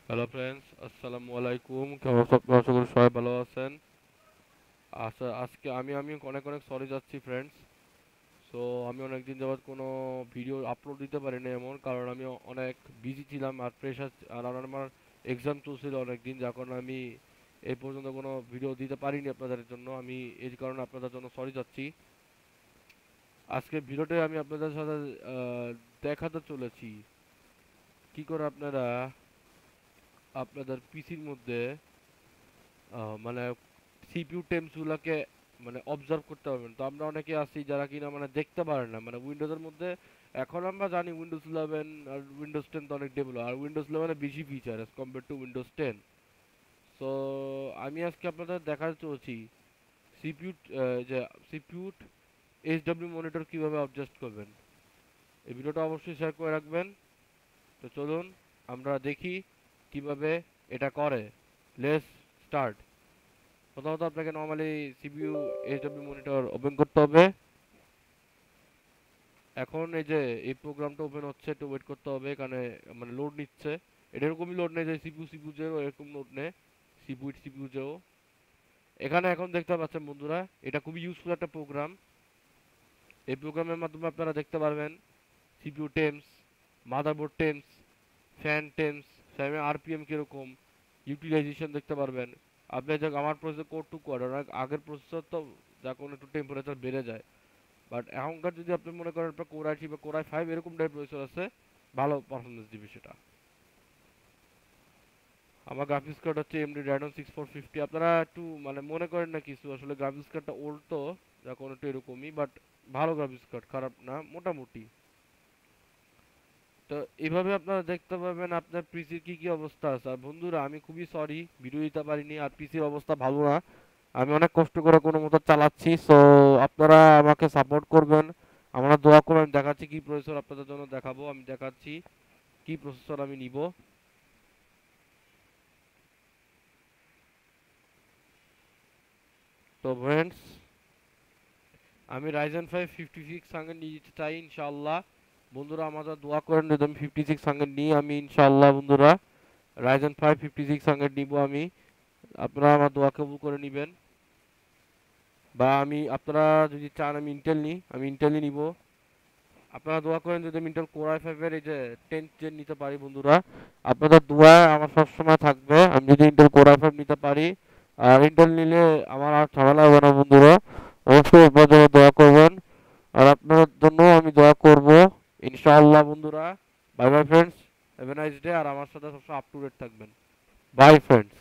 Hello friends, আসসালামু আলাইকুম। কেমন আছেন আপনারা? আশা করি সবাই ভালো আছেন। আচ্ছা, আজকে আমি আমি অনেক অনেক সরি যাচ্ছি ফ্রেন্ডস। সো আমি অনেকদিন যাবৎ কোনো ভিডিও আপলোড দিতে পারিনি, এমন কারণ আমি অনেক বিজি ছিলাম আর প্রেশার, আর আমার এক্সাম চলছিল অনেক দিন, যার কারণে আমি এই পর্যন্ত কোনো ভিডিও দিতে পারিনি আপনাদের জন্য। আমি এই কারণে আপনাদের জন্য সরি যাচ্ছি। আজকে ভিডিওতে আমি আপনাদের সাথে আহ, দেখাতে চলেছি কি করে আপনারা আপনাদের পিসির মধ্যে মানে সিপিইউ টেমস গুলাকে মানে অবজার্ভ করতে পারবেন। তো আমরা অনেকে আছি যারা কিনা মানে দেখতে পারে না, মানে উইন্ডোজের মধ্যে এখন আমরা জানি উইন্ডোজ 11 আর উইন্ডোজ 10 তো অনেক ডেভেলপ, আর উইন্ডোজ 11 এ বেশি feature as compare to Windows 10। So আমি আজকে আপনাদের দেখাতে চলছি সিপিইউ যে সিপিইউ এইচডব্লিউ মনিটর কিভাবে অ্যাডজাস্ট করবেন। এই ভিডিওটা অবশ্যই শেয়ার করে রাখবেন। তো চলুন আমরা দেখি কিভাবে এটা করে। Let's start. প্রথমত আপনাকে normally CPU HW monitor open করতে হবে। এখন এই যে এই প্রোগ্রামটা ওপেন হচ্ছে, একটু ওয়েট করতে হবে, এখানে মানে লোড নিচ্ছে। এটা এরকমই লোড নেয় যে সিপিইউ যেও এরকম লোড নেয়, সিপিইউ যেও। এখানে এখন দেখতে পাচ্ছেন বন্ধুরা, এটা খুবই ইউজফুল একটা প্রোগ্রাম। এই প্রোগ্রামের মাধ্যমে আপনারা দেখতে পারবেন CPU Thames, motherboard Thames, fan Thames, ফ্যানের আরপিএম কিরকম, ইউটিলাইজেশন দেখতে পারবেন। আপনি যে আমার প্রসেসর কোর টু কোর, আগের প্রসেসর তো যা কোনো একটু টেম্পারেচার বেড়ে যায়, বাট এখনকার যদি আপনি মনে করেন আপনার কোর i3 বা কোর i5 এরকম টাইপ প্রসেসর আছে, ভালো পারফরমেন্স দিবে সেটা। আমার গ্রাফিক্স কার্ড হচ্ছে এমডি Radeon 6450। আপনারা একটু মানে মনে করেন না কিছু, আসলে গ্রাফিক্স কার্ডটা ওল্ড তো যখন একটু এরকমই, বাট ভালো গ্রাফিক্স কার্ড, খারাপ না মোটামুটি। তো এইভাবে আপনারা দেখতে পাবেন আপনার পিসির কি কি অবস্থা আছে। আর বন্ধুরা আমি খুবই সরি ভিডিও দিতে পারিনি, আর পিসির অবস্থা ভালো না। আমি অনেক কষ্ট করে কোনো মতো চালাচ্ছি, সো আপনারা আমাকে সাপোর্ট করবেন, আমরা দোয়া করবেন। আমি দেখাচ্ছি কি প্রসেসর আপনাদের জন্য দেখাবো, আমি দেখাচ্ছি কি প্রসেসর আমি নিব। তো ফ্রেন্ডস, আমি Ryzen 5 5600 নিতে চাই ইনশাআল্লাহ। বন্ধুরা আমাদের দোয়া করেন যদি আমি 5600 নিই, আমি ইনশাআল্লাহ বন্ধুরা Ryzen 5 5600 নিব আমি। আপনারা আমার দোয়া কবুল করে নেবেন। বা আমি, আপনারা যদি চান আমি ইন্টেল নিই, আমি ইন্টেলই নিব। আপনারা দোয়া করেন যদি আমি ইন্টেল কোর i5 এর এই যে 10th জেন নিতে পারি বন্ধুরা। আপনাদের দোয়া আমার সবসময় থাকবে আমি যদি ইন্টেল কোর i5 নিতে পারি। আর ইন্টেল নিলে আমার আর ঝামেলা হবে না বন্ধুরা। অবশ্যই একবার জন্য দোয়া করবেন, আর আপনাদের জন্য আমি দোয়া করব ইনশাআল্লাহ বন্ধুরা। Bye bye friends, have a nice day. আর আমার সাথে সবসময় আপ টু ডেট থাকবেন। Bye friends.